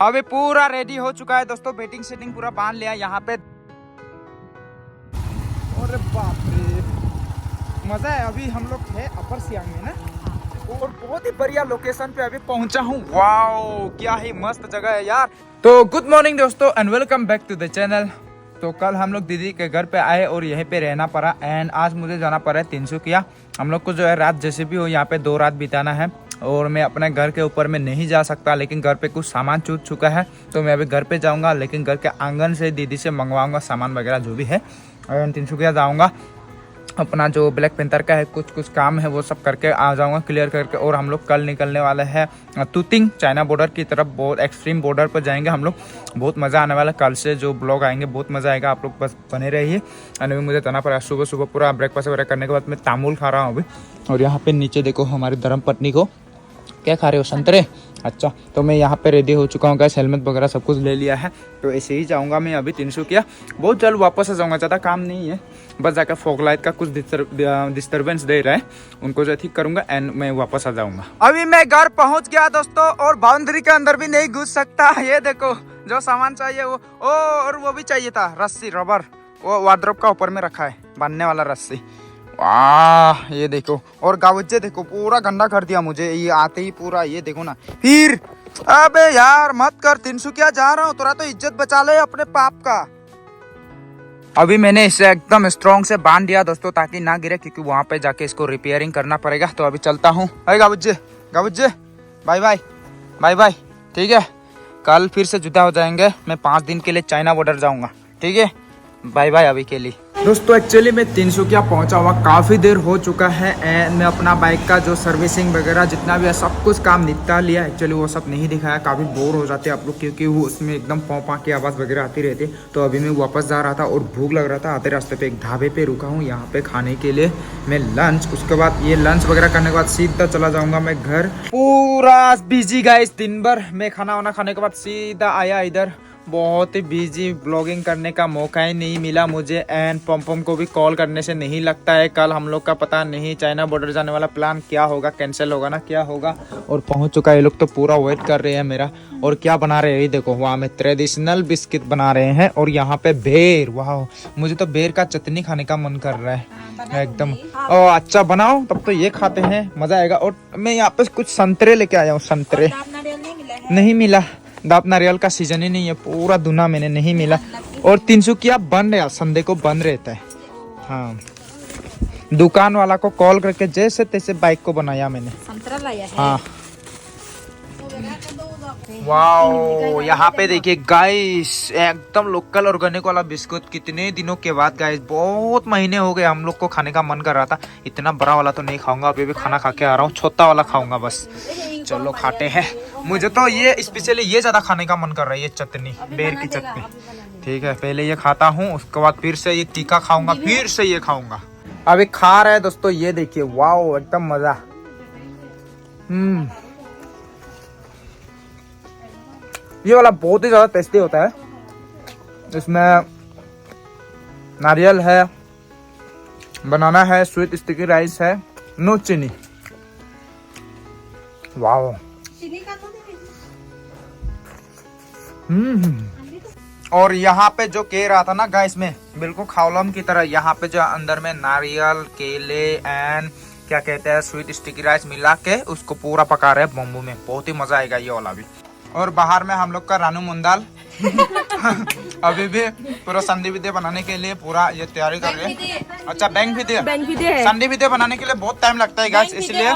अभी पूरा रेडी हो चुका है दोस्तों, वेटिंग सेटिंग पूरा बांध लिया यहाँ पे। अरे बाप रे मजा है। अभी हम लोग है अपर सियांग में ना, और बहुत ही बढ़िया लोकेशन पे अभी पहुंचा हूँ। वाओ क्या ही मस्त जगह है यार। तो गुड मॉर्निंग दोस्तों and welcome back to the channel. तो कल हम लोग दीदी के घर पे आए और यहीं पे रहना पड़ा एंड आज मुझे जाना पड़ा है तिनसुकिया। हम लोग को जो है रात जैसे भी हो यहाँ पे 2 रात बिताना है और मैं अपने घर के ऊपर में नहीं जा सकता, लेकिन घर पे कुछ सामान छूट चुका है तो मैं अभी घर पे जाऊंगा, लेकिन घर के आंगन से दीदी से मंगवाऊंगा सामान वगैरह जो भी है। और तिनसुकिया जाऊंगा, अपना जो ब्लैक पेंथर का है कुछ काम है वो सब करके आ जाऊंगा क्लियर करके। और हम लोग कल निकलने वाले हैं तुतिंग चाइना बॉर्डर की तरफ, बहुत एक्सट्रीम बॉर्डर पर जाएंगे हम लोग। बहुत मज़ा आने वाला है, कल से जो ब्लॉग आएंगे बहुत मज़ा आएगा, आप लोग बस बने रहिए। अभी मुझे जाना पड़ा सुबह सुबह, पूरा ब्रेकफास्ट वगैरह करने के बाद मैं तामुल खा रहा हूँ अभी। और यहाँ पे नीचे देखो हमारी धर्म पत्नी को, क्या खा रहे हो, संतरे? अच्छा तो मैं यहाँ पे रेडी हो चुका हूँ गाइस, हेलमेट वगैरह सब कुछ ले लिया है। तो ऐसे ही जाऊँगा मैं अभी तिनसुकिया, बहुत जल्द वापस आ जाऊँगा, ज़्यादा काम नहीं है। बस जाकर फॉग लाइट का कुछ डिस्टर्बेंस दे रहा है, उनको जो ठीक करूँगा एंड मैं वापस आ जाऊँगा। अभी मैं घर पहुँच गया दोस्तों और बाउंड्री के अंदर भी नहीं घुस सकता। ये देखो जो सामान चाहिए वो और वो भी चाहिए था, रस्सी रबर, वो वार्डरोब का ऊपर में रखा है बांधने वाला रस्सी। वाह ये देखो, और गावज्जे देखो पूरा गंदा कर दिया मुझे ये आते ही पूरा। ये देखो ना फिर, अबे यार मत कर, तिनसुकिया जा रहा हूँ, थोड़ा तो इज्जत बचा ले अपने पाप का। अभी मैंने इसे एकदम स्ट्रॉन्ग से बांध दिया दोस्तों ताकि ना गिरे, क्योंकि वहां पे जाके इसको रिपेयरिंग करना पड़ेगा। तो अभी चलता हूँ। अरे गावज्जे गावज्जे बाय बाय बाय बाय, ठीक है कल फिर से जुदा हो जाएंगे। मैं 5 दिन के लिए चाइना बॉर्डर जाऊंगा, ठीक है बाय बाय अभी के लिए। दोस्तों एक्चुअली मैं तिनसुकिया पहुंचा हुआ काफ़ी देर हो चुका है एंड मैं अपना बाइक का जो सर्विसिंग वगैरह जितना भी है सब कुछ काम निपटा लिया। एक्चुअली वो सब नहीं दिखाया, काफ़ी बोर हो जाते आप लोग, क्योंकि वो उसमें एकदम पौं की आवाज़ वगैरह आती रहती। तो अभी मैं वापस जा रहा था और भूख लग रहा था, आते रास्ते पे एक ढाबे पे रुका हूँ यहाँ पे खाने के लिए मैं लंच। उसके बाद ये लंच वगैरह करने के बाद सीधा चला जाऊँगा मैं घर। पूरा बिजी गाइस दिन भर, मैं खाना वाना खाने के बाद सीधा आया इधर। बहुत ही बिजी, ब्लॉगिंग करने का मौका ही नहीं मिला मुझे एंड पम को भी कॉल करने से नहीं लगता है। कल हम लोग का पता नहीं चाइना बॉर्डर जाने वाला प्लान क्या होगा, कैंसिल होगा ना क्या होगा। और पहुंच चुका है, ये लोग तो पूरा वेट कर रहे हैं मेरा। और क्या बना रहे हैं ये देखो, वहाँ में ट्रेडिशनल बिस्किट बना रहे हैं और यहाँ पे बेर, वाह मुझे तो बेर का चटनी खाने का मन कर रहा है एकदम। ओ अच्छा बनाओ तब तो ये खाते हैं, मजा आएगा। और मैं यहाँ पे कुछ संतरे लेके आया हूँ, संतरे नहीं मिला, दाप नारियल का सीजन ही नहीं है, पूरा दुना मैंने नहीं मिला। और तिनसुकिया बंद है, संडे को बंद रहता है। हाँ दुकान वाला को कॉल करके जैसे तैसे बाइक को बनाया मैंने, संतरा लाया है। हाँ वाओ यहाँ पे देखिए गाइस, एकदम लोकल ऑर्गेनिक वाला बिस्कुट। कितने दिनों के बाद गाइस, बहुत महीने हो गए हम लोग को खाने का मन कर रहा था। इतना बड़ा वाला तो नहीं खाऊंगा, अभी भी खाना खा के आ रहा हूँ, छोटा वाला खाऊंगा बस। चलो खाते हैं। मुझे तो ये स्पेशली ये ज्यादा खाने का मन कर रहा है, ये चटनी, बेर की चटनी। ठीक है पहले ये खाता हूँ, उसके बाद फिर से ये टीका खाऊंगा, फिर से ये खाऊंगा। अभी खा रहे हैं दोस्तों, ये देखिए वाओ एकदम मजा। ये वाला बहुत ही ज्यादा टेस्टी होता है, इसमें नारियल है, बनाना है, स्वीट स्टिकी राइस है, नो चीनी। वाओ और यहाँ पे जो कह रहा था ना गाइस, में बिल्कुल खावलम की तरह, यहाँ पे जो अंदर में नारियल, केले एंड क्या कहते हैं स्वीट स्टिकी राइस मिला के उसको पूरा पका रहे हैं बम्बू में। बहुत ही मजा आएगा ये वाला भी। और बाहर में हम लोग का रानू मुंदाल अभी भी पूरा संडे विदे बनाने के लिए पूरा ये तैयारी कर रहे हैं। अच्छा बैंक विदे संडे विदे बनाने के लिए बहुत टाइम लगता है गाइस, इसलिए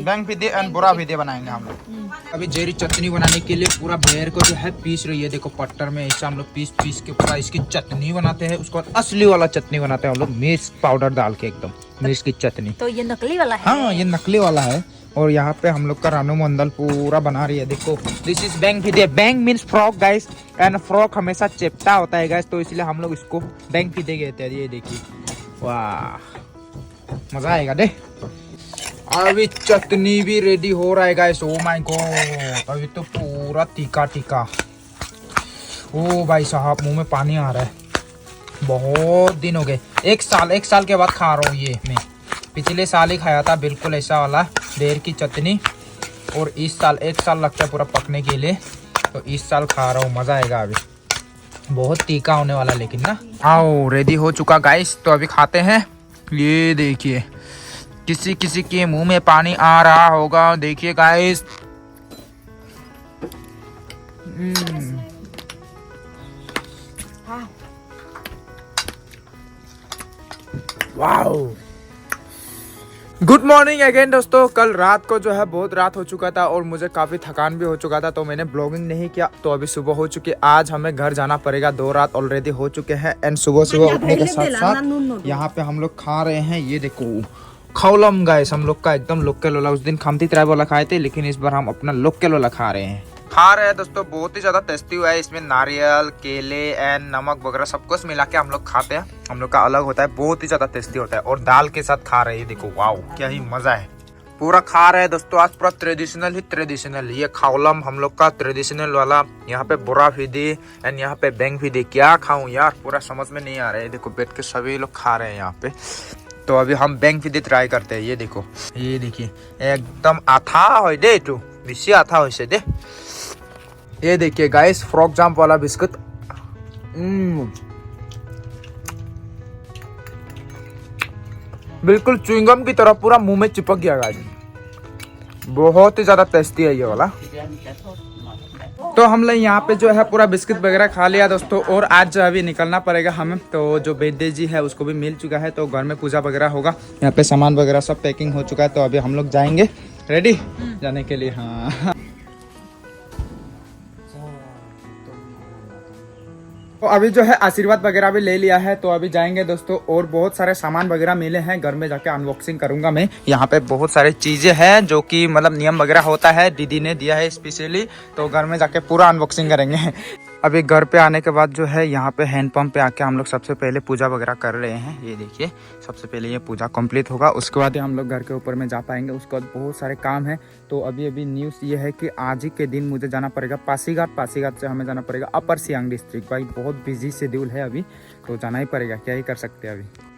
बैंक विदे एंड बुरा विदे बनाएंगे हम लोग। अभी जेरी चटनी बनाने के लिए पूरा बेर को जो है पीस रही है, देखो पट्टर में ऐसा हम लोग पीस के पूरा इसकी चटनी बनाते हैं। उसके बाद असली वाला चटनी बनाते हैं हम लोग, मिर्च पाउडर डाल के एकदम मिर्च की चटनी। तो ये नकली वाला है? हाँ ये नकली वाला है। और यहाँ पे हम लोग का रानू मंडल पूरा बना रही है, देखो दिस इज बैंक फिदे। बैंक means frog guys, and frog हमेशा चेपटा होता है गाइस, तो इसलिए हम लोग इसको बैंक फिदे कहते हैं। ये देखिए वाह मजा आएगा दे। अभी चटनी भी रेडी हो रहा है गाइस, ओ माय गॉड अभी तो पूरा तीखा तीखा। ओ भाई साहब मुंह में पानी आ रहा है, बहुत दिन हो गए, एक साल के बाद खा रहा हूँ ये मैं। पिछले साल ही खाया था बिल्कुल ऐसा वाला बेर की चटनी, और इस साल 1 साल लगता है पूरा पकने के लिए। तो इस साल खा रहा हूँ, मजा आएगा। अभी बहुत तीखा होने वाला लेकिन ना। आओ रेडी हो चुका गाइस, तो अभी खाते हैं। ये देखिए किसी किसी के मुंह में पानी आ रहा होगा, देखिए guys. Wow, good morning again दोस्तों। कल रात को जो है बहुत रात हो चुका था और मुझे काफ़ी थकान भी हो चुका था, तो मैंने ब्लॉगिंग नहीं किया। तो अभी सुबह हो चुकी, आज हमें घर जाना पड़ेगा। 2 रात ऑलरेडी हो चुके हैं। एंड सुबह सुबह उठने के साथ साथ यहाँ पे हम लोग खा रहे हैं, ये देखो खौलम गाइस, हम लोग का एकदम लोकल वाला। उस दिन खमती त्राई वाला खाए थे, लेकिन इस बार हम अपना लोकल वाला खा रहे हैं। दोस्तों बहुत ही ज्यादा टेस्टी हुआ है। इसमें नारियल, केले एंड नमक वगैरह सब कुछ मिला के हम लोग खाते हैं। हम लोग का अलग होता है, बहुत ही ज्यादा टेस्टी होता है। और दाल के साथ खा रहे हैं, देखो वाओ क्या ही मजा है। पूरा खा रहे हैं दोस्तों आज, पूरा ट्रेडिशनल ही ट्रेडिशनल। ये खावलम हम लोग का ट्रेडिशनल वाला। यहाँ पे बोरा फिदी एंड यहाँ पे बैंग फिदी। क्या खाऊं यार, पूरा समझ में नहीं आ रहा है। देखो बैठ के सभी लोग खा रहे हैं यहाँ पे। तो अभी हम बैंग फिदी ट्राई करते हैं। ये देखो, ये देखिए एकदम आथा हो दे, तू बेसी आथा हो दे। ये देखिए गाइस, फ्रॉक जंप वाला बिस्कुट। बिल्कुल च्युइंगम की तरह पूरा मुंह में चिपक गया गाइस। बहुत ही ज्यादा टेस्टी है ये वाला। तो हम लोग यहाँ पे जो है पूरा बिस्किट वगैरह खा लिया दोस्तों। और आज जो अभी निकलना पड़ेगा हमें। तो जो वैद्य जी है उसको भी मिल चुका है, तो घर में पूजा वगैरह होगा। यहाँ पे सामान वगैरह सब पैकिंग हो चुका है, तो अभी हम लोग जाएंगे रेडी जाने के लिए। हाँ, तो अभी जो है आशीर्वाद वगैरह भी ले लिया है, तो अभी जाएंगे दोस्तों। और बहुत सारे सामान वगैरह मिले हैं, घर में जाके अनबॉक्सिंग करूंगा मैं। यहाँ पे बहुत सारे चीजें हैं जो कि मतलब नियम वगैरह होता है, दीदी ने दिया है स्पेशली। तो घर में जाके पूरा अनबॉक्सिंग करेंगे। अभी घर पे आने के बाद जो है यहाँ पे हैंडपंप पे आके हम लोग सबसे पहले पूजा वगैरह कर रहे हैं। ये देखिए, सबसे पहले ये पूजा कंप्लीट होगा, उसके बाद हम लोग घर के ऊपर में जा पाएंगे। उसके बाद बहुत सारे काम है। तो अभी न्यूज़ ये है कि आज ही के दिन मुझे जाना पड़ेगा पासीघाट। पासीघाट से हमें जाना पड़ेगा अपर सियांग डिस्ट्रिक्ट। भाई बहुत बिजी शेड्यूल है अभी, तो जाना ही पड़ेगा, क्या ही कर सकते हैं अभी।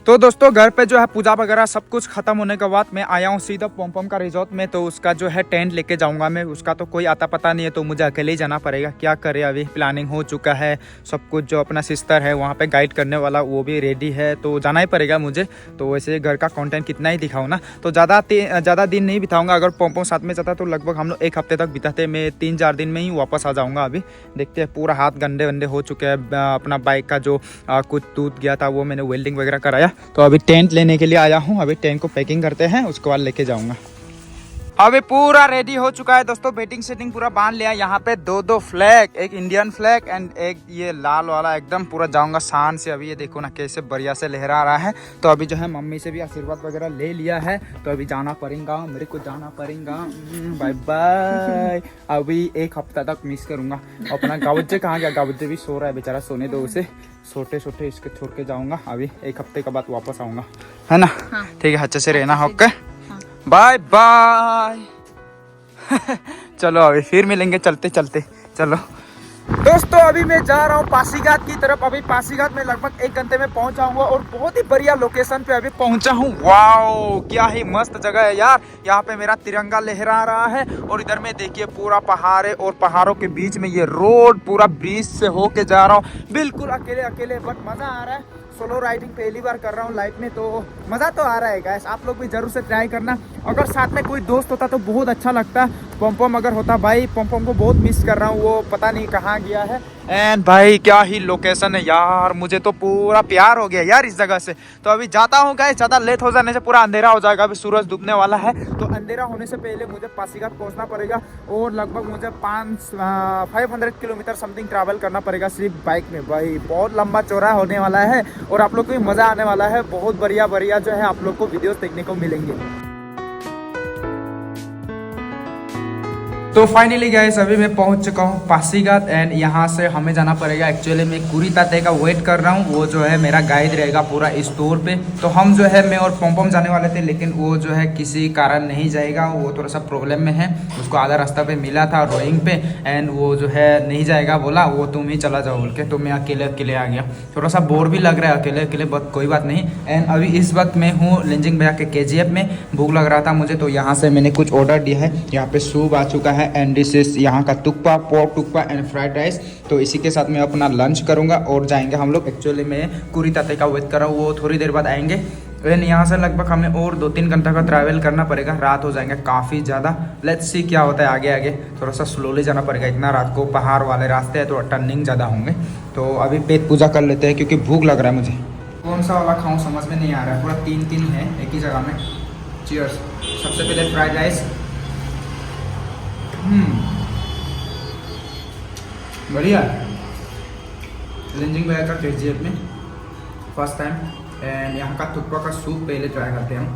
तो दोस्तों घर पे जो है पूजा वगैरह सब कुछ खत्म होने के बाद मैं आया हूँ सीधा पॉम का रिजॉर्ट में। तो उसका जो है टेंट लेके जाऊंगा मैं। उसका तो कोई आता पता नहीं है, तो मुझे अकेले ही जाना पड़ेगा। क्या करे, अभी प्लानिंग हो चुका है सब कुछ। जो अपना सिस्टर है वहाँ पे गाइड करने वाला, वो भी रेडी है, तो जाना ही पड़ेगा मुझे। तो वैसे घर का कंटेंट कितना ही दिखाऊँ ना, तो ज़्यादा दिन नहीं बिताऊंगा। अगर पॉम साथ में जाता तो लगभग हम लोग 1 हफ्ते तक बिताते। मैं 3-4 दिन में ही वापस आ जाऊँगा। अभी देखते हैं, पूरा हाथ गंदे वंदे हो चुके हैं। अपना बाइक का जो कुछ टूट गया था वो मैंने वेल्डिंग वगैरह कराया। तो अभी टेंट लेने के लिए आया हूँ। अभी टेंट को पैकिंग करते हैं, उसके बाद लेके जाऊंगा। अभी पूरा रेडी हो चुका है दोस्तों, बेटिंग सेटिंग पूरा बांध लिया। यहाँ पे 2 फ्लैग, एक इंडियन फ्लैग एंड एक ये लाल वाला। एकदम पूरा जाऊंगा शान से। अभी ये देखो ना कैसे बढ़िया से लहरा रहा है। तो अभी जो है मम्मी से भी आशीर्वाद वगैरह ले लिया है, तो अभी जाना पड़ेगा, मेरे को जाना पड़ेगा। Bye bye. अभी 1 हफ्ता तक मिस करूंगा। अपना गावज्जे कहाँ गया? गावज्जे भी सो रहा है बेचारा, सोने दो उसे। छोटे इसके छोड़ के जाऊंगा। अभी 1 हफ्ते के बाद वापस आऊंगा, है ना? हाँ। ठीक है, अच्छे से रहना। होके बाय बाय। चलो अभी फिर मिलेंगे चलते चलते। चलो दोस्तों, अभी मैं जा रहा हूँ पासीघाट की तरफ। अभी पासीघाट में लगभग 1 घंटे में पहुंच जाऊंगा और बहुत ही बढ़िया लोकेशन पे अभी पहुंचा हूँ। वाओ क्या ही मस्त जगह है यार। यहाँ पे मेरा तिरंगा लहरा रहा है और इधर में देखिए पूरा पहाड़ है और पहाड़ों के बीच में ये रोड पूरा ब्रिज से होके जा रहा हूँ। बिल्कुल अकेले बट मजा आ रहा है। सोलो राइडिंग पहली बार कर रहा हूँ लाइफ में, तो मज़ा तो आ रहा है गाइस। आप लोग भी जरूर से ट्राई करना। अगर साथ में कोई दोस्त होता तो बहुत अच्छा लगता। पॉम अगर होता, भाई पॉम को बहुत मिस कर रहा हूँ, वो पता नहीं कहाँ गया है। एंड भाई क्या ही लोकेशन है यार, मुझे तो पूरा प्यार हो गया यार इस जगह से। तो अभी जाता हूँ गाइस, ज़्यादा लेट हो जाने से पूरा अंधेरा हो जाएगा। अभी सूरज डूबने वाला है, तो अंधेरा होने से पहले मुझे पासीघाट पहुँचना पड़ेगा। और लगभग मुझे 500 किलोमीटर समथिंग ट्रैवल करना पड़ेगा सिर्फ बाइक में। भाई बहुत लंबा चौड़ा होने वाला है और आप लोग को भी मज़ा आने वाला है। बहुत बढ़िया जो है आप लोग को वीडियोस देखने को मिलेंगे। तो फाइनली गाइस अभी मैं पहुंच चुका हूं पासीघाट एंड यहां से हमें जाना पड़ेगा। एक्चुअली मैं कुरी ताते का वेट कर रहा हूं, वो जो है मेरा गाइड रहेगा पूरा इस टूर पे। तो हम जो है मैं और पोमपोम जाने वाले थे, लेकिन वो जो है किसी कारण नहीं जाएगा, वो थोड़ा सा प्रॉब्लम में है। उसको आधा रास्ता पे मिला था रोइंग पे एंड वो जो है नहीं जाएगा, बोला वो तुम ही चला जाओ बोल के। तो मैं अकेले अकेले आ गया, थोड़ा सा बोर भी लग रहा है अकेले अकेले, बट कोई बात नहीं। एंड अभी इस वक्त मैं हूँ लिंजिंग भैया के KGF में। भूख लग रहा था मुझे, तो यहाँ से मैंने कुछ ऑर्डर दिया है। यहाँ पे सूप आ चुका है एंड दिस इज यहाँ का तुक्पा, पोर्क तुक्पा एंड फ्राइड राइस। तो इसी के साथ मैं अपना लंच करूँगा और जाएंगे हम लोग। एक्चुअली मैं कुरी ताते का वेट कर रहा हूँ, वो थोड़ी देर बाद आएंगे। एंड यहाँ से लगभग हमें और 2-3 घंटा का ट्रैवल करना पड़ेगा, रात हो जाएंगे काफ़ी ज़्यादा। लेट्स सी क्या होता है आगे आगे, थोड़ा सा स्लोली जाना पड़ेगा। इतना रात को पहाड़ वाले रास्ते हैं तो टर्निंग ज़्यादा होंगे। तो अभी पेट पूजा कर लेते हैं क्योंकि भूख लग रहा है मुझे। कौन सा वाला खाऊं समझ में नहीं आ रहा है, पूरा 3 है एक ही जगह में। चीयर्स। सबसे पहले फ्राइड राइस। बढ़िया। लिंजिंग भैया का KGF में फर्स्ट टाइम। एंड यहाँ का तुक्पा का सूप पहले ट्राई करते हैं हम।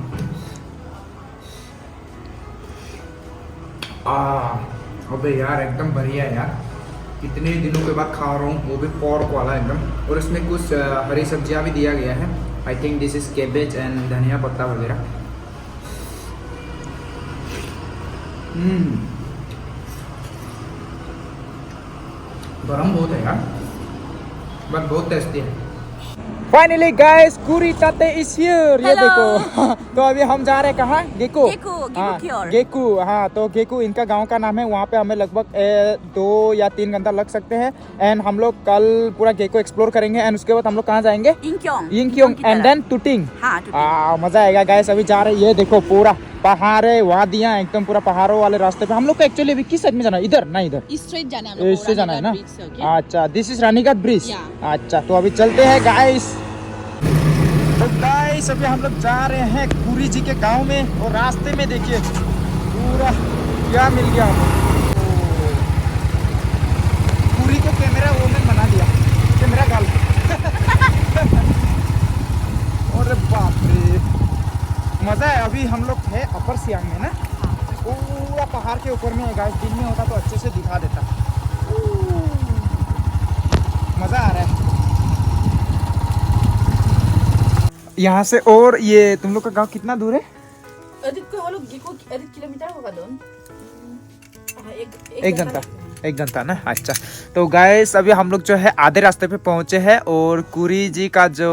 अबे यार एकदम बढ़िया है यार, कितने दिनों के बाद खा रहा हूँ, वो भी पोर्क वाला एकदम। और इसमें कुछ हरी सब्जियाँ भी दिया गया है। I think this is cabbage and धनिया पत्ता वगैरह। गरम बहुत है यार, बट बहुत टेस्टी है। फाइनली गाइस कुरी ताते इज हियर, ये देखो। तो अभी हम जा रहे हैं कहाँ? गेको। गेकू, हाँ। तो गेकू इनका गांव का नाम है। वहाँ पे हमें लगभग 2 या 3 घंटा लग सकते हैं। एंड हम लोग कल पूरा गेको एक्सप्लोर करेंगे। एंड उसके बाद हम लोग कहाँ जाएंगे? Yingkiong and then Tooting. मजा आएगा गाइस। अभी जा रहे हैं, ये देखो पूरा पहाड़ है, वादियाँ एकदम पूरा पहाड़ों वाले रास्ते पे। हम लोग को एक्चुअली अभी किस साइड में जाना है? इधर ना, इधर स्ट्रेट जाना है ना। अच्छा, दिस इज रानीघाट ब्रिज। अच्छा, तो अभी चलते हैं गाइस। तो गाइस अभी हम लोग जा रहे हैं कुरी जी के गांव में। और रास्ते में देखिए पूरा क्या मिल गया हमें। कुरी को कैमरा वो में बना दिया, कैमरा गाल। और बाप रे मजा है। अभी हम लोग है अपर सियांग में ना, पूरा पहाड़ के ऊपर में है गाइस। दिन में होता तो अच्छे से दिखा देता। मजा आ रहा है यहाँ से। और ये तुम लोग का गांव कितना दूर है? किलोमीटर होगा। एक घंटा ना। अच्छा, तो गाइस अभी हम लोग जो है आधे रास्ते पे पहुंचे हैं। और कुरी जी का जो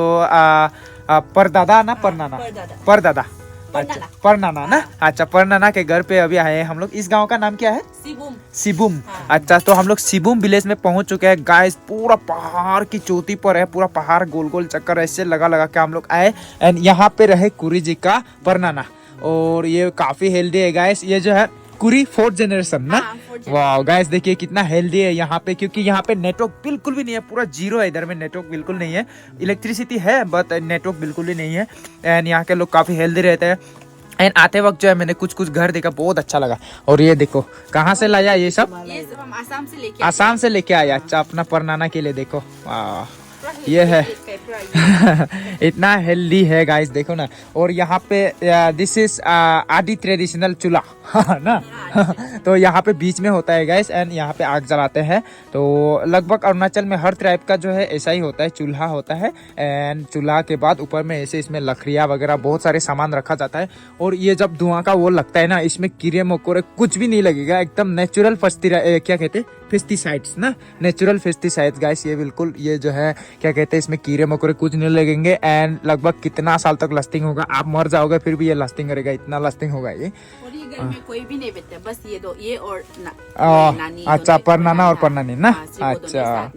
परदादा ना, परदादा अच्छा परनाना ना। अच्छा, परनाना के घर पे अभी आए हैं हम लोग। इस गांव का नाम क्या है? सिबुम। अच्छा, तो हम लोग सिबुम विलेज में पहुंच चुके हैं गाइस। पूरा पहाड़ की चोटी पर है, पूरा पहाड़ गोल गोल चक्कर ऐसे लगा लगा के हम लोग आए। एंड यहाँ पे रहे कुरी जी का परनाना। और ये काफी हेल्दी है गाइस। ये जो है कुरी 4th जनरेशन ना। वाह गाइस देखिए कितना हेल्दी है यहाँ पे, क्योंकि यहाँ पे नेटवर्क बिल्कुल भी नहीं है, पूरा जीरो है। इधर में नेटवर्क बिल्कुल नहीं है, इलेक्ट्रिसिटी है बट नेटवर्क बिल्कुल ही नहीं है। एंड यहाँ के लोग काफ़ी हेल्दी रहते हैं। एंड आते वक्त जो है मैंने कुछ घर देखा, बहुत अच्छा लगा। और ये देखो कहाँ से लाया ये सब? हम आसाम से लेके आया। अच्छा, अपना परनाना के लिए देखो। वाह, ये है। इतना हेल्दी है गाइस, देखो ना। और यहाँ पे दिस इज आदि ट्रेडिशनल चूल्हा ना। तो यहाँ पे बीच में होता है गाइस। एंड यहाँ पे आग जलाते हैं। तो लगभग अरुणाचल में हर ट्राइब का जो है ऐसा ही होता है, चूल्हा होता है। एंड चूल्हा के बाद ऊपर में ऐसे इसमें लकड़ियाँ वगैरह बहुत सारे सामान रखा जाता है। और ये जब धुआं का वो लगता है ना, इसमें कीड़े मकोड़े कुछ भी नहीं लगेगा। एकदम नेचुरल क्या कहते हैं, पेस्टिसाइड्स ना, नेचुरल पेस्टिसाइड्स गाइस। ये बिल्कुल, ये जो है क्या कहते हैं, इसमें कीड़े मकोड़े कुछ नहीं लगेंगे। एंड लगभग कितना साल तक लास्टिंग होगा, आप मर जाओगे फिर भी ये लास्टिंग करेगा, इतना लास्टिंग होगा ये। और ये घर में कोई भी नहीं बैठता, बस ये और नानी। अच्छा, परनाना और परनानी ना। अच्छा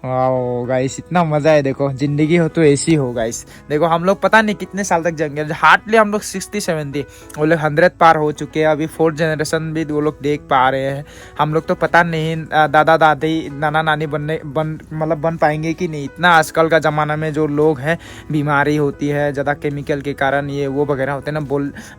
वाओ गाइस, इतना मजा है। देखो जिंदगी हो तो ऐसी हो गाइस। देखो हम लोग पता नहीं कितने साल तक जाएंगे, हार्डली हम लोग 60-70, वो लोग 100 पार हो चुके हैं। अभी 4th जनरेशन भी वो लोग देख पा रहे हैं। हम लोग तो पता नहीं दादा दादी नाना नानी बन पाएंगे कि नहीं। इतना आजकल का ज़माना में जो लोग हैं, बीमारी होती है ज़्यादा केमिकल के कारण, ये वो वगैरह होते हैं ना,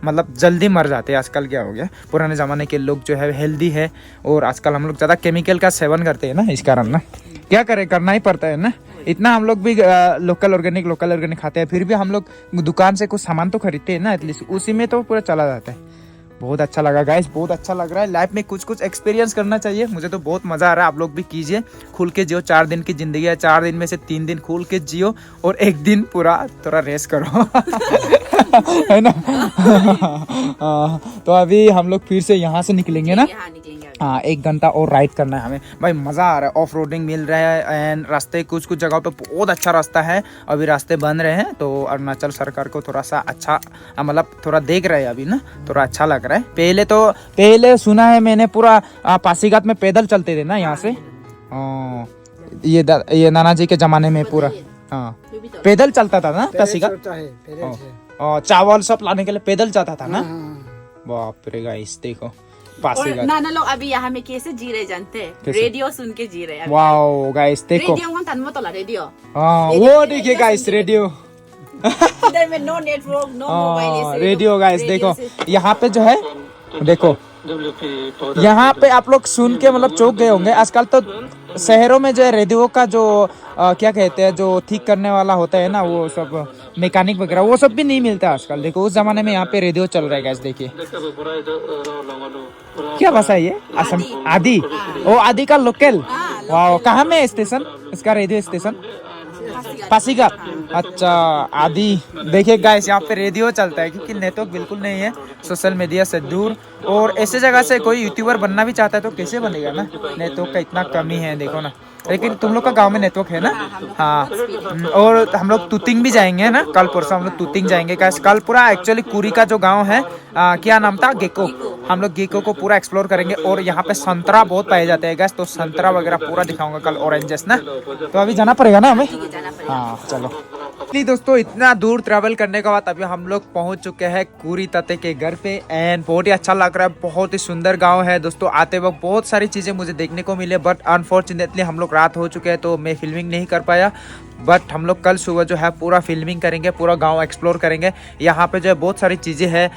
मतलब जल्दी मर जाते हैं। आजकल क्या हो गया, पुराने ज़माने के लोग जो है हेल्दी है। और आजकल हम लोग ज़्यादा केमिकल का सेवन करते हैं ना, इस कारण ना क्या करें, करना ही पड़ता है ना। इतना हम लोग भी लोकल ऑर्गेनिक खाते हैं, फिर भी हम लोग दुकान से कुछ सामान तो खरीदते हैं ना, एटलीस्ट उसी में तो पूरा चला जाता है। बहुत अच्छा लगा गाइस, बहुत अच्छा लग रहा है। लाइफ में कुछ कुछ एक्सपीरियंस करना चाहिए, मुझे तो बहुत मज़ा आ रहा है। आप लोग भी कीजिए, खुल के जियो। 4 दिन की ज़िंदगी है, 4 दिन में से 3 दिन खुल के जियो और 1 दिन पूरा थोड़ा रेस्ट करो है ना। तो अभी हम लोग फिर से यहाँ से निकलेंगे ना। यहाँ निकलेंगे अभी। हाँ, 1 घंटा और राइड करना है हमें। भाई मज़ा आ रहा है, ऑफ रोडिंग मिल रहा है एंड रास्ते कुछ कुछ जगहों पे बहुत अच्छा रास्ता है। अभी रास्ते बन रहे हैं तो अरुणाचल सरकार को थोड़ा सा अच्छा मतलब थोड़ा देख रहे हैं अभी ना, थोड़ा अच्छा लग रहा है। पहले सुना है मैंने पूरा पासीघाट में पैदल चलते थे ना यहाँ से। ये नाना जी के ज़माने में पूरा हाँ पैदल चलता था ना पासीघाट। और चावल सब लाने के लिए पैदल जाता था ना। बाप रे गाइस देखो और पासीघाट। नाना लोग अभी यहाँ में कैसे जी रहे जानते हैं? कैसे? रेडियो सुन के जी रहे हैं अभी। वाओ गाइस देखो। रेडियो कौन तनमो तोला रेडियो। हाँ वो देखिए गाइस रेडियो। इधर में no network no mobile. Radio guys देखो यहाँ पे जो है देखो, यहाँ पे आप लोग सुन के मतलब चौंक गए होंगे। आजकल तो शहरों में जो है रेडियो का जो क्या कहते हैं, जो ठीक करने वाला होता है ना, वो सब मैकेनिक वगैरह वो सब भी नहीं मिलता आजकल। देखो उस जमाने में यहाँ पे रेडियो चल रहा है गाइस। देखिए क्या भाषा है ये? असम आदि। ओ आदि का लोकल। वाह, कहाँ में है स्टेशन इसका, रेडियो स्टेशन? पासीघाट। अच्छा आदि। देखिए गाइस यहाँ पे रेडियो चलता है क्योंकि नेटवर्क बिल्कुल नहीं है सोशल मीडिया से दूर। और ऐसे जगह से कोई यूट्यूबर बनना भी चाहता है तो कैसे बनेगा ना, नेटवर्क का इतना कमी है देखो ना। लेकिन तुम लोग का गांव में नेटवर्क है ना। हाँ और हम लोग तुतिंग भी जाएंगे ना, कल परसों हम लोग तुतिंग जाएंगे गाइस। कल पूरा एक्चुअली कुरी का जो गाँव है क्या नाम था, गेको। हम लोग गेको को पूरा एक्सप्लोर करेंगे। और यहाँ पे संतरा बहुत पाए जाते हैं गैस, तो संतरा वगैरह पूरा दिखाऊंगा कल, ऑरेंजेस ना। तो अभी जाना पड़ेगा ना हमें। हाँ चलो दोस्तों, इतना दूर ट्रैवल करने के बाद अभी हम लोग पहुंच चुके हैं कुरी तते के घर पे। एंड बहुत ही अच्छा लग रहा है, बहुत ही सुंदर गांव है दोस्तों। आते वक्त बहुत सारी चीज़ें मुझे देखने को मिले, बट अनफॉर्चुनेटली हम लोग रात हो चुके हैं तो मैं फिल्मिंग नहीं कर पाया। बट हम लोग कल सुबह जो है पूरा फिल्मिंग करेंगे, पूरा गांव एक्सप्लोर करेंगे। यहाँ पे जो है बहुत सारी चीज़ें हैं,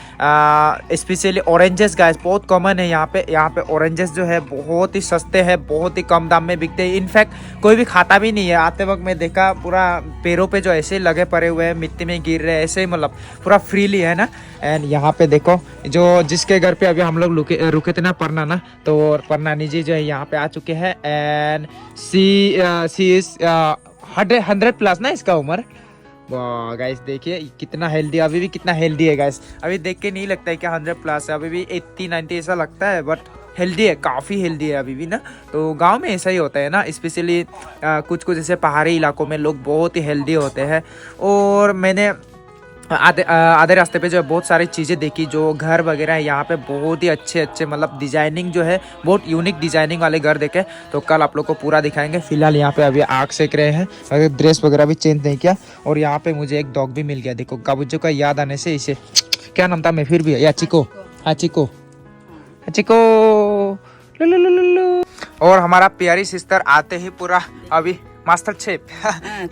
स्पेशली ऑरेंजेस गाइस बहुत कॉमन है यहाँ पे ऑरेंजेस जो है बहुत ही सस्ते हैं, बहुत ही कम दाम में बिकते हैं। इनफैक्ट कोई भी खाता भी नहीं है। आते वक्त मैं देखा पूरा पेड़ों पे जो ऐसे लगे पड़े हुए हैं, मिट्टी में गिर रहे हैं ऐसे ही, मतलब पूरा फ्रीली है ना। एंड यहाँ पे देखो जो जिसके घर पे अभी हम लोग रुके थे ना, परना ना, तो परनानी जी जो है यहाँ पे आ चुके हैं। एंड सी इज 100 प्लस ना इसका उम्र। वाह गाइस देखिए कितना हेल्दी, अभी भी कितना हेल्दी है गाइस। अभी देख के नहीं लगता है कि 100 प्लस है, अभी भी 80-90 ऐसा लगता है, बट हेल्दी है, काफ़ी हेल्दी है अभी भी ना। तो गांव में ऐसा ही होता है ना, स्पेशली कुछ कुछ जैसे पहाड़ी इलाकों में लोग बहुत ही हेल्दी होते हैं। और मैंने आधे रास्ते पे जो है बहुत सारी चीज़ें देखी, जो घर वगैरह है यहाँ पे बहुत ही अच्छे मतलब डिजाइनिंग जो है बहुत यूनिक डिजाइनिंग वाले घर देखे। तो कल आप लोग को पूरा दिखाएंगे। फिलहाल यहाँ पे अभी आग सेक रहे हैं, अगर ड्रेस वगैरह भी चेंज नहीं किया। और यहाँ पे मुझे एक डॉग भी मिल गया, देखो काबूजो का याद आने से इसे क्या नाम था, मैं फिर भी चिको। और हमारा प्यारी सिस्टर आते ही पूरा अभी मास्टर शेफ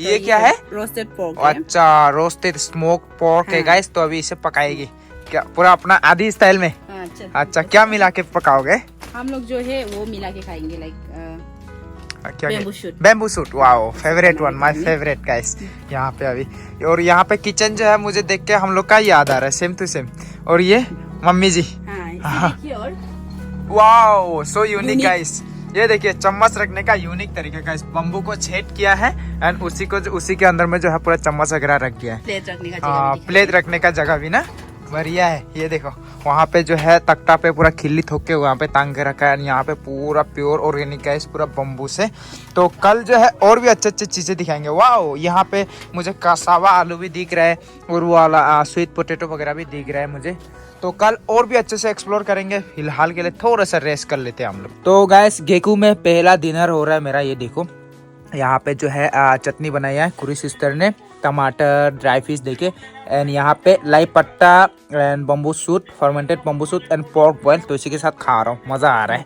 ये क्या है, रोस्टेड पोर्क। अच्छा रोस्टेड स्मोक पोर्क है गाइस। तो अभी इसे पकाएगी क्या पूरा अपना आदि स्टाइल में। अच्छा क्या मिला के पकाओगे? हम लोग जो है वो मिला के खाएंगे, like bamboo shoot. Wow favourite one, my favourite guys यहाँ पे अभी। और यहाँ पे किचन जो है मुझे देख के हम लोग का याद आ रहा है, सेम टू सेम। और ये mummy ji, wow so unique guys. ये देखिए चम्मच रखने का यूनिक तरीके का, इस बम्बू को छेद किया है एंड उसी के अंदर में जो है पूरा चम्मच वगैरह रख दिया है। प्लेट रखने का जगह भी ना बढ़िया है। ये देखो वहाँ पे जो है तख्ता पे पूरा खिल्ली ठोक के वहाँ पे टांग के रखा है। यहाँ पे पूरा प्योर ऑर्गेनिक है, इस पूरा बम्बू से। तो कल जो है और भी अच्छी अच्छी चीज़ें दिखाएंगे। वाओ यहाँ पे मुझे कसावा आलू भी दिख रहा है और वो वाला स्वीट पोटैटो वगैरह भी दिख रहा है मुझे। तो कल और भी अच्छे से एक्सप्लोर करेंगे। फिलहाल के लिए थोड़ा सा रेस्ट कर लेते हैं हम लोग। तो गाइस गेकू में पहला डिनर हो रहा है मेरा। ये देखो यहाँ पे जो है चटनी बनाई है कुरी सिस्टर ने, टमाटर ड्राई फिश देके। एंड यहाँ पे लाई पट्टा and bamboo shoot, fermented bamboo shoot and pork boil. तो इसी के साथ खा रहा हूँ, मज़ा आ रहा है।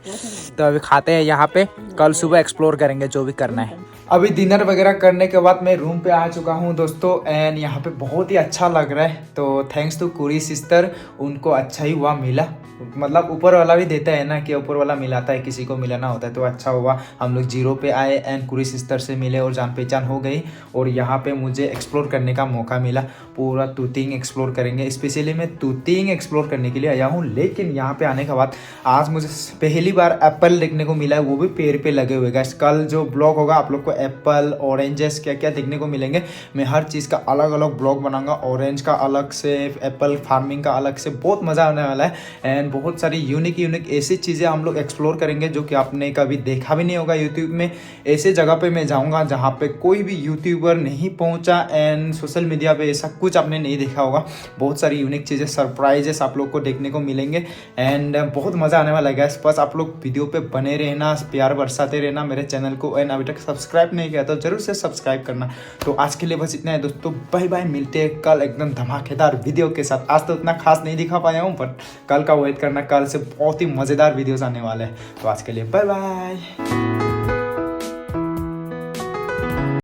तो अभी खाते हैं यहाँ पे, कल सुबह एक्सप्लोर करेंगे जो भी करना है। अभी डिनर वगैरह करने के बाद मैं रूम पे आ चुका हूँ दोस्तों एंड यहाँ पे बहुत ही अच्छा लग रहा है। तो थैंक्स टू कुरी सिस्टर, उनको अच्छा ही हुआ मिला, मतलब ऊपर वाला भी देता है ना कि ऊपर वाला मिलाता है, किसी को मिलाना होता है, तो अच्छा हुआ हम लोग जीरो पे आए एंड कुरी सिस्टर से मिले और जान पहचान हो गई। और यहाँ पे मुझे एक्सप्लोर करने का मौका मिला, पूरा तुतिंग एक्सप्लोर करेंगे। स्पेशली मैं तुतिंग एक्सप्लोर करने के लिए आया हूँ, लेकिन यहाँ पे आने के बाद आज मुझे पहली बार एप्पल देखने को मिला है, वो भी पेड़ पे लगे हुए। गाइस कल जो ब्लॉग होगा आप लोग को एप्पल ऑरेंजेस क्या क्या देखने को मिलेंगे। मैं हर चीज़ का अलग अलग ब्लॉग बनाऊंगा, ऑरेंज का अलग से, एप्पल फार्मिंग का अलग से, बहुत मज़ा आने वाला है। एंड बहुत सारी यूनिक ऐसी चीज़ें हम लोग एक्सप्लोर करेंगे जो कि आपने कभी देखा भी नहीं होगा यूट्यूब में। ऐसे जगह पे मैं जाऊंगा जहाँ पे कोई भी यूट्यूबर नहीं पहुँचा एंड सोशल मीडिया पे ऐसा कुछ आपने नहीं देखा होगा। बहुत सारी यूनिक चीज़ें, सरप्राइजेस आप लोग को देखने को मिलेंगे एंड बहुत मज़ा आने वाला है। बस आप लोग वीडियो पे बने रहना, प्यार बरसाते रहना मेरे चैनल को। एंड अभी तक सब्सक्राइब नहीं किया तो जरूर से सब्सक्राइब करना। तो आज के लिए बस इतना है दोस्तों, बाय बाय, मिलते हैं कल एकदम धमाकेदार वीडियो के साथ। आज तो उतना खास नहीं दिखा पाया हूँ, बट कल का वेट करना, कल से बहुत ही मज़ेदार वीडियोस आने वाले हैं। तो आज के लिए बाय बाय।